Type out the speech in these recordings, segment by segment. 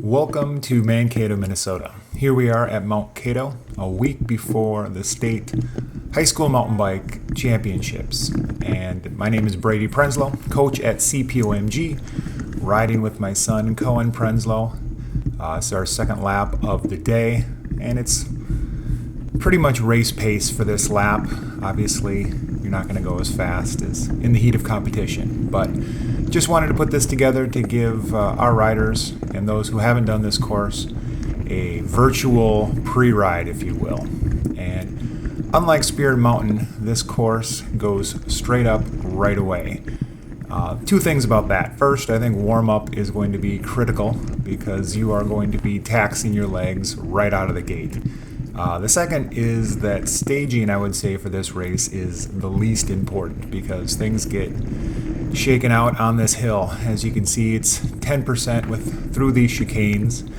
Welcome to Mankato, Minnesota. Here we are at Mount Kato, a week before the state high school mountain bike championships. And my name is Brady Prenslow, coach at CPOMG, riding with my son Cohen Prenslow. It's our second lap of the day, and it's pretty much race pace for this lap. Obviously, you're not going to go as fast as in the heat of competition, but just wanted to put this together to give our riders and those who haven't done this course a virtual pre-ride, if you will. And unlike Spirit Mountain, this course goes straight up right away. Two things about that. First, I think warm-up is going to be critical because you are going to be taxing your legs right out of the gate. The second is that staging, I would say, for this race is the least important because things get shaken out on this hill. As you can see, it's 10% through these chicanes,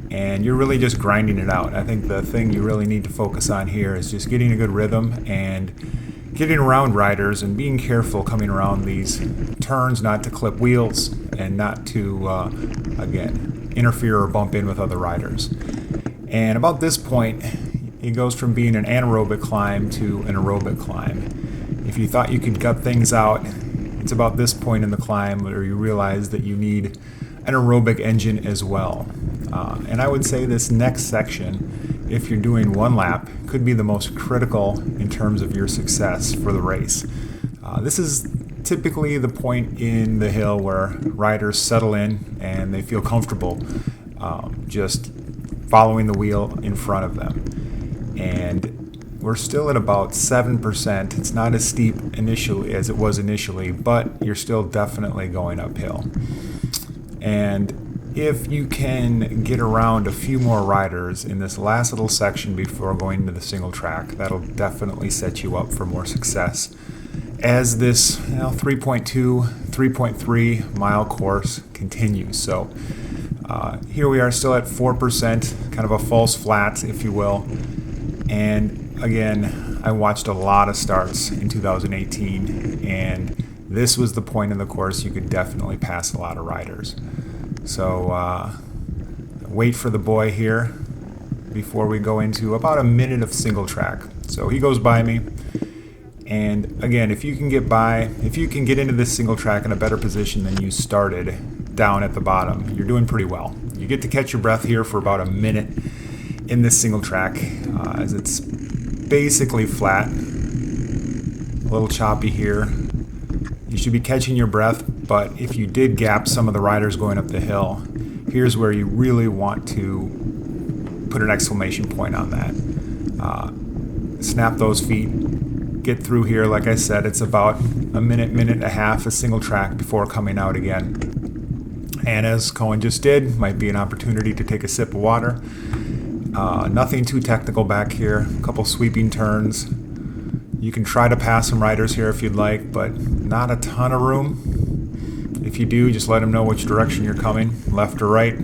and you're really just grinding it out. I think the thing you really need to focus on here is just getting a good rhythm and getting around riders and being careful coming around these turns, not to clip wheels and not to, again, interfere or bump in with other riders. And about this point, it goes from being an anaerobic climb to an aerobic climb. If you thought you could gut things out, it's about this point in the climb where you realize that you need an aerobic engine as well. And I would say this next section, if you're doing one lap, could be the most critical in terms of your success for the race. This is typically the point in the hill where riders settle in and they feel comfortable just following the wheel in front of them. And we're still at about 7%. It's not as steep initially as it was initially, but you're still definitely going uphill. And if you can get around a few more riders in this last little section before going to the single track, that'll definitely set you up for more success as this 3.2, 3.3 mile course continues. So here we are still at 4%, kind of a false flat, if you will. And again, I watched a lot of starts in 2018, and this was the point in the course you could definitely pass a lot of riders. So wait for the boy here before we go into about a minute of single track. So he goes by me. And again, if you can get into this single track in a better position than you started down at the bottom, you're doing pretty well. You get to catch your breath here for about a minute in this single track, as it's basically flat, a little choppy here. You should be catching your breath, but if you did gap some of the riders going up the hill, here's where you really want to put an exclamation point on that. Snap those feet, get through here. Like I said, it's about a minute and a half, a single track before coming out again. And as Cohen just did, might be an opportunity to take a sip of water. Nothing too technical back here, a couple sweeping turns. You can try to pass some riders here if you'd like, but not a ton of room. If you do, just let them know which direction you're coming, left or right.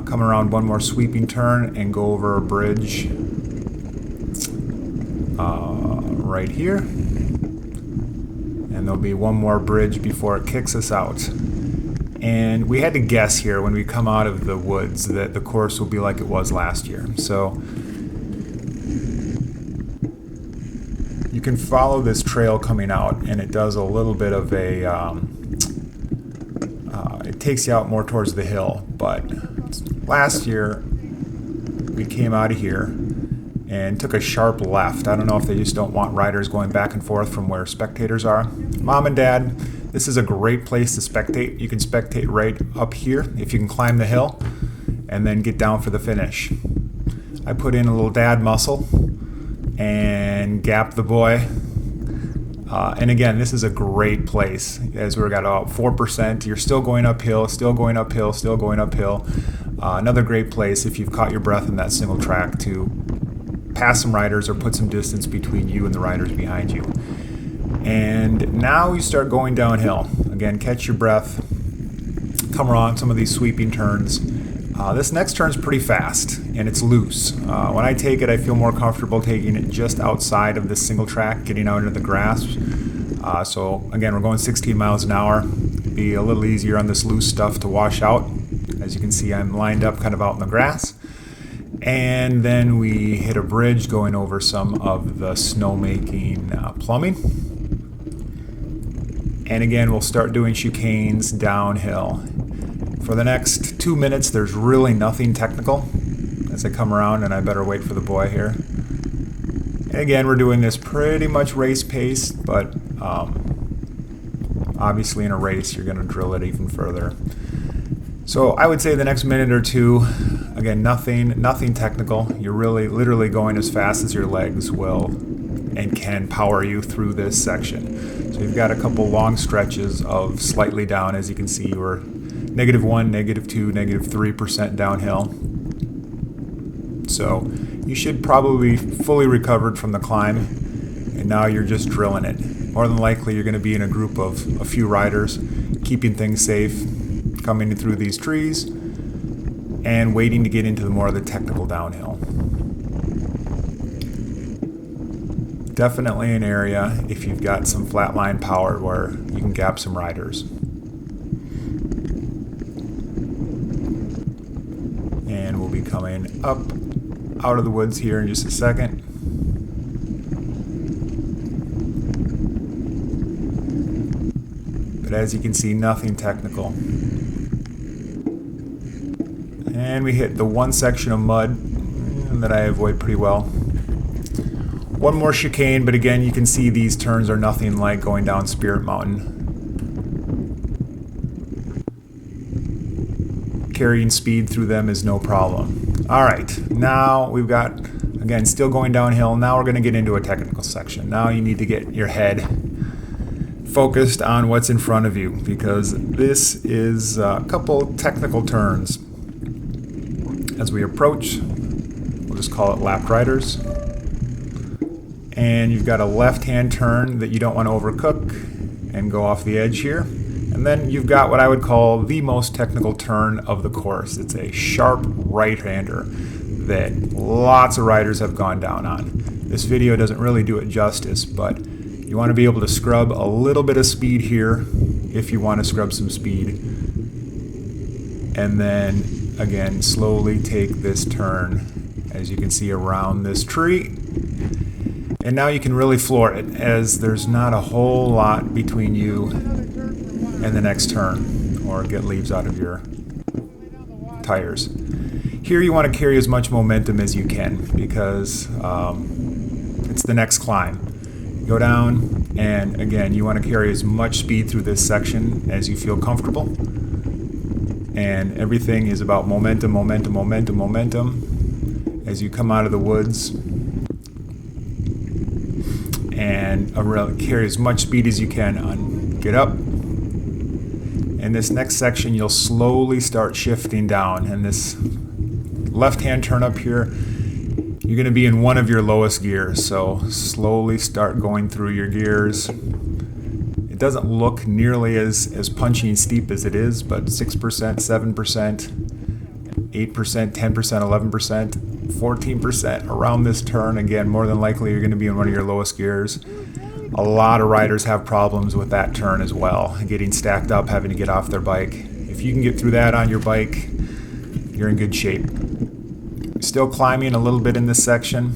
Come around one more sweeping turn and go over a bridge right here. And there'll be one more bridge before it kicks us out. And we had to guess here when we come out of the woods that the course will be like it was last year. So you can follow this trail coming out, and it does a little bit of a, it takes you out more towards the hill. But last year we came out of here and took a sharp left. I don't know if they just don't want riders going back and forth from where spectators are. Mom and Dad, this is a great place to spectate. You can spectate right up here if you can climb the hill and then get down for the finish. I put in a little dad muscle and gapped the boy. And again, this is a great place. As we've got about 4%, you're still going uphill, still going uphill, still going uphill. Another great place if you've caught your breath in that single track to pass some riders or put some distance between you and the riders behind you. And now you start going downhill. Again, catch your breath, come around some of these sweeping turns. This next turn's pretty fast and it's loose. When I take it, I feel more comfortable taking it just outside of this single track, getting out into the grass. So again, we're going 16 miles an hour. It'd be a little easier on this loose stuff to wash out As you can see, I'm lined up kind of out in the grass. And then we hit a bridge going over some of the snowmaking plumbing. And again, we'll start doing chicanes downhill. For the next 2 minutes, there's really nothing technical as I come around, and I better wait for the boy here. And again, we're doing this pretty much race pace, but obviously in a race, you're going to drill it even further. So I would say the next minute or two, again, nothing technical. You're really literally going as fast as your legs will and can power you through this section. So you've got a couple long stretches of slightly down. As you can see, we're -1, -2, -3% downhill. So you should probably be fully recovered from the climb, and now you're just drilling it. More than likely, you're going to be in a group of a few riders, keeping things safe, coming through these trees, and waiting to get into more of the technical downhill. Definitely an area, if you've got some flatline power, where you can gap some riders. And we'll be coming up out of the woods here in just a second. But as you can see, nothing technical. And we hit the one section of mud that I avoid pretty well. One more chicane, but again, you can see these turns are nothing like going down Spirit Mountain. Carrying speed through them is no problem. All right, now we've got, again, still going downhill. Now we're going to get into a technical section. Now you need to get your head focused on what's in front of you, because this is a couple technical turns. As we approach, we'll just call it lapped riders. And you've got a left-hand turn that you don't want to overcook and go off the edge here. And then you've got what I would call the most technical turn of the course. It's a sharp right-hander that lots of riders have gone down on. This video doesn't really do it justice, but you want to be able to scrub a little bit of speed here if you want to scrub some speed. And then, again, slowly take this turn, as you can see, around this tree. And now you can really floor it, as there's not a whole lot between you and the next turn, or get leaves out of your tires. Here you want to carry as much momentum as you can, because it's the next climb. Go down, and again, you want to carry as much speed through this section as you feel comfortable. And everything is about momentum, momentum, momentum, momentum as you come out of the woods. And carry as much speed as you can on. Get up. In this next section, you'll slowly start shifting down. And this left-hand turn up here, you're going to be in one of your lowest gears. So slowly start going through your gears. It doesn't look nearly as punchy and steep as it is, but 6%, 7%, 8%, 10%, 11%, 14% around this turn. Again, more than likely you're going to be in one of your lowest gears. A lot of riders have problems with that turn as well, getting stacked up, having to get off their bike. If you can get through that on your bike, you're in good shape. Still climbing a little bit in this section.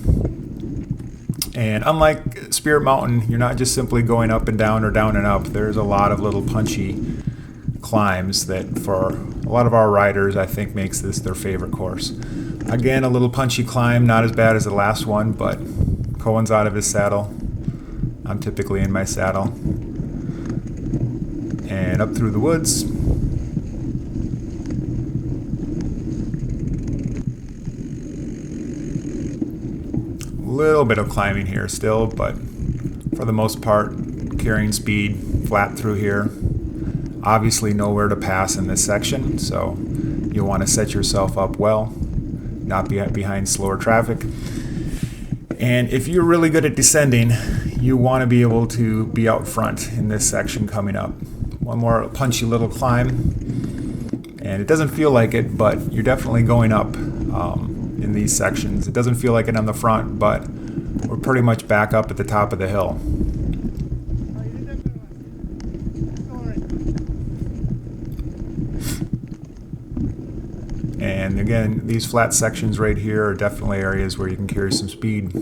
And unlike Spirit Mountain, you're not just simply going up and down or down and up. There's a lot of little punchy climbs that for a lot of our riders, I think, makes this their favorite course. Again, a little punchy climb, not as bad as the last one, but Cohen's out of his saddle. I'm typically in my saddle. And up through the woods. A little bit of climbing here still, but for the most part, carrying speed flat through here. Obviously nowhere to pass in this section, so you'll want to set yourself up well, not be behind slower traffic. And if you're really good at descending, you want to be able to be out front in this section coming up. One more punchy little climb, and it doesn't feel like it, but you're definitely going up in these sections. It doesn't feel like it on the front, but we're pretty much back up at the top of the hill. And again, these flat sections right here are definitely areas where you can carry some speed.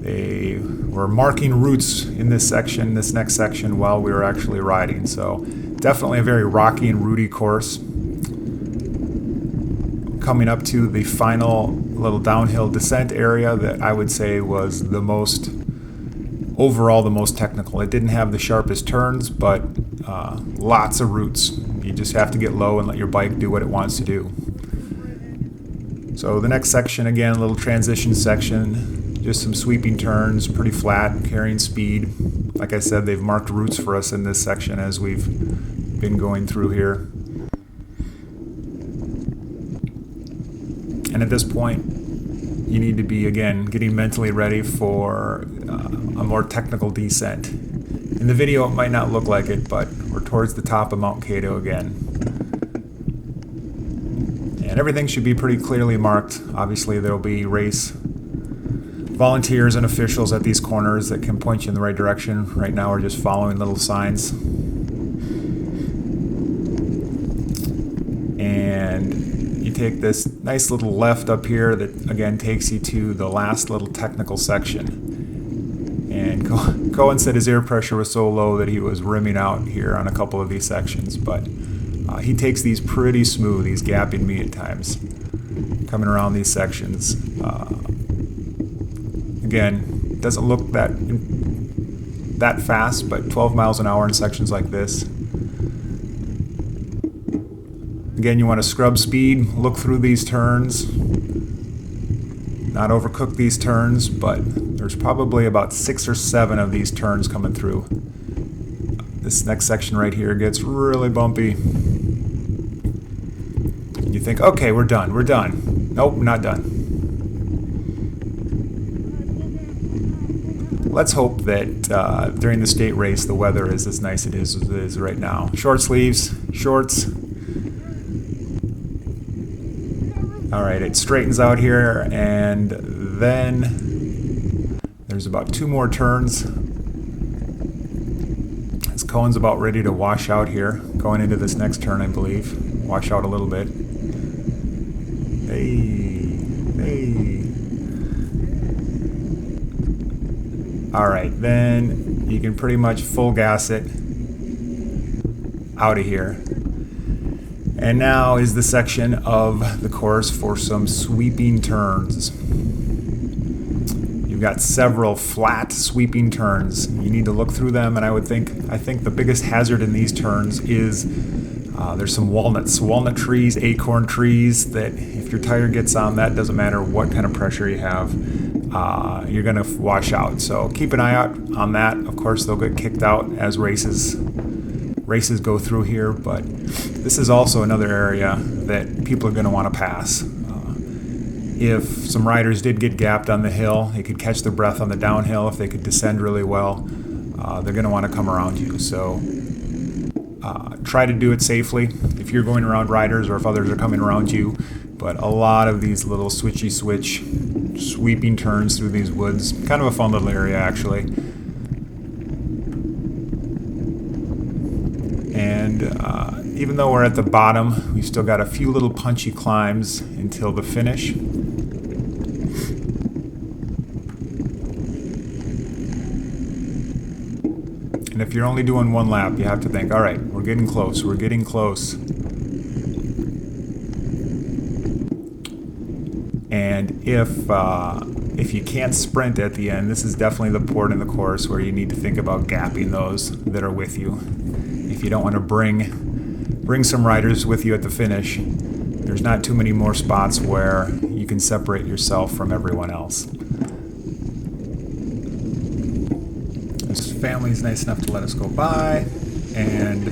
They were marking routes in this section, this next section, while we were actually riding. So definitely a very rocky and rooty course. Coming up to the final little downhill descent area that I would say was overall the most technical. It didn't have the sharpest turns, but lots of routes. You just have to get low and let your bike do what it wants to do. So the next section, again, a little transition section, just some sweeping turns, pretty flat, carrying speed. Like I said, they've marked routes for us in this section as we've been going through here. And at this point, you need to be, again, getting mentally ready for a more technical descent. In the video, it might not look like it, but we're towards the top of Mount Kato again. And everything should be pretty clearly marked. Obviously, there will be race volunteers and officials at these corners that can point you in the right direction. Right now, we're just following little signs. And you take this nice little left up here that again takes you to the last little technical section. And Cohen said his air pressure was so low that he was rimming out here on a couple of these sections, but he takes these pretty smooth. He's gapping me at times coming around these sections. Again, doesn't look that fast, but 12 miles an hour in sections like this. Again, you want to scrub speed, look through these turns, not overcook these turns, but there's probably about 6 or 7 of these turns coming through. This next section right here gets really bumpy. You think, okay, we're done. Nope, not done. Let's hope that during the state race the weather is as nice as it is right now. Short sleeves, shorts. All right, it straightens out here, and then there's about 2 more turns. As Cohen's about ready to wash out here, going into this next turn, I believe. Wash out a little bit. Hey. All right, then you can pretty much full gas it out of here. And now is the section of the course for some sweeping turns. You've got several flat sweeping turns. You need to look through them, and I think the biggest hazard in these turns is there's some walnut trees, acorn trees that if your tire gets on that, doesn't matter what kind of pressure you have, you're gonna wash out. So keep an eye out on that. Of course, they'll get kicked out as races go through here, but this is also another area that people are going to want to pass. If some riders did get gapped on the hill, they could catch their breath on the downhill. If they could descend really well, they're going to want to come around you. So try to do it safely if you're going around riders or if others are coming around you. But a lot of these little sweeping turns through these woods, kind of a fun little area actually. And even though we're at the bottom, we've still got a few little punchy climbs until the finish. And if you're only doing 1 lap, you have to think, all right, we're getting close. And if you can't sprint at the end, this is definitely the port in the course where you need to think about gapping those that are with you. If you don't want to bring some riders with you at the finish, there's not too many more spots where you can separate yourself from everyone else. This family's nice enough to let us go by, and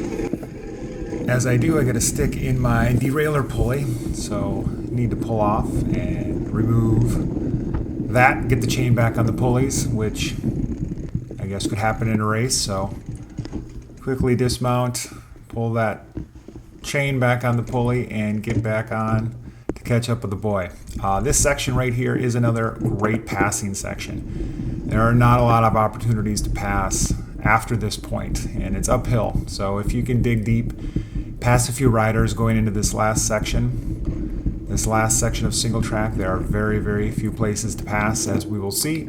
as I do, I get a stick in my derailleur pulley, so I need to pull off and remove that, get the chain back on the pulleys, which I guess could happen in a race, so quickly dismount, pull that chain back on the pulley, and get back on to catch up with the boy. This section right here is another great passing section. There are not a lot of opportunities to pass after this point, and it's uphill. So if you can dig deep pass a few riders going into this last section. This last section of single track, there are very, very few places to pass, as we will see.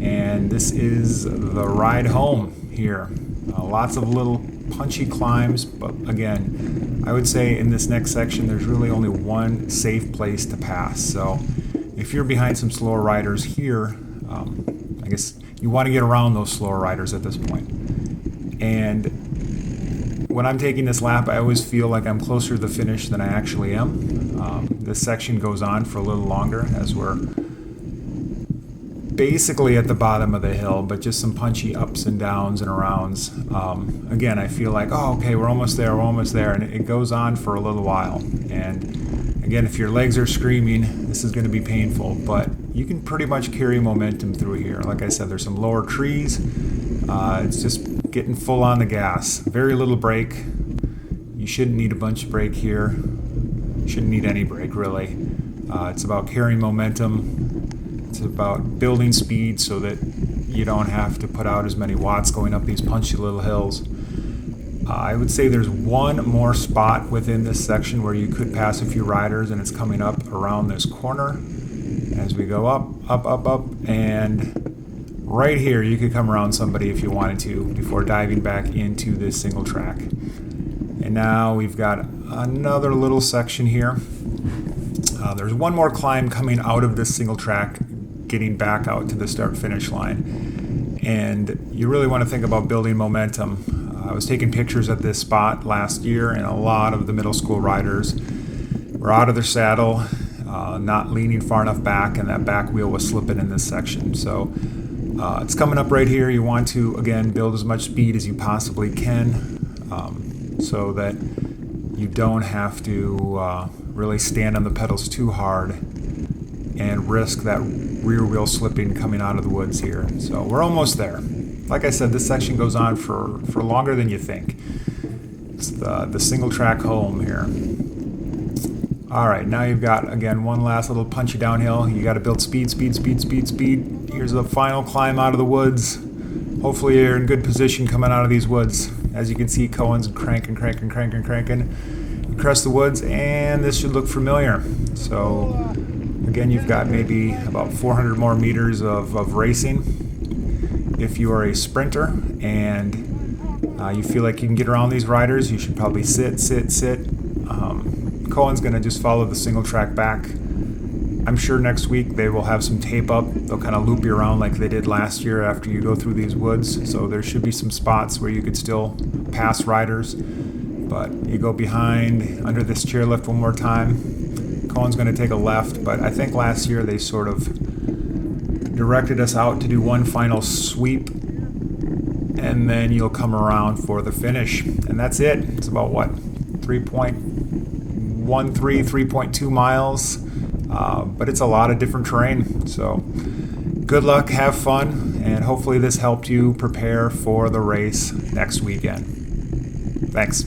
And this is the ride home here. Lots of little punchy climbs, but again, I would say in this next section, there's really only one safe place to pass. So if you're behind some slower riders here, I guess you want to get around those slower riders at this point. And when I'm taking this lap, I always feel like I'm closer to the finish than I actually am. This section goes on for a little longer as we're basically at the bottom of the hill, but just some punchy ups and downs and arounds. Again, I feel like, oh, okay, we're almost there, and it goes on for a little while. And again, if your legs are screaming, this is going to be painful, but you can pretty much carry momentum through here. Like I said, there's some lower trees. It's just getting full on the gas. Very little brake. You shouldn't need a bunch of brake here. You shouldn't need any brake, really. It's about carrying momentum. It's about building speed so that you don't have to put out as many watts going up these punchy little hills. I would say there's one more spot within this section where you could pass a few riders, and it's coming up around this corner as we go up, and right here you could come around somebody if you wanted to before diving back into this single track. And now we've got another little section here. There's one more climb coming out of this single track, getting back out to the start-finish line. And you really want to think about building momentum. I was taking pictures at this spot last year, and a lot of the middle school riders were out of their saddle, not leaning far enough back, and that back wheel was slipping in this section. So it's coming up right here. You want to, again, build as much speed as you possibly can so that you don't have to really stand on the pedals too hard and risk that rear wheel slipping coming out of the woods here. So we're almost there. Like I said, this section goes on for longer than you think. It's the single track home here. All right, now you've got, again, one last little punchy downhill. You got to build speed. Here's the final climb out of the woods. Hopefully you're in good position coming out of these woods. As you can see, Cohen's cranking. You crest the woods, and this should look familiar. So again, you've got maybe about 400 more meters of racing. If you are a sprinter and you feel like you can get around these riders, you should probably sit. Cohen's going to just follow the single track back. I'm sure next week they will have some tape up. They'll kind of loop you around like they did last year after you go through these woods. So there should be some spots where you could still pass riders. But you go behind under this chairlift one more time. Cohen's going to take a left, but I think last year they sort of directed us out to do one final sweep, and then you'll come around for the finish. And that's it. It's about, 3.2 miles, but it's a lot of different terrain. So good luck, have fun, and hopefully this helped you prepare for the race next weekend. Thanks.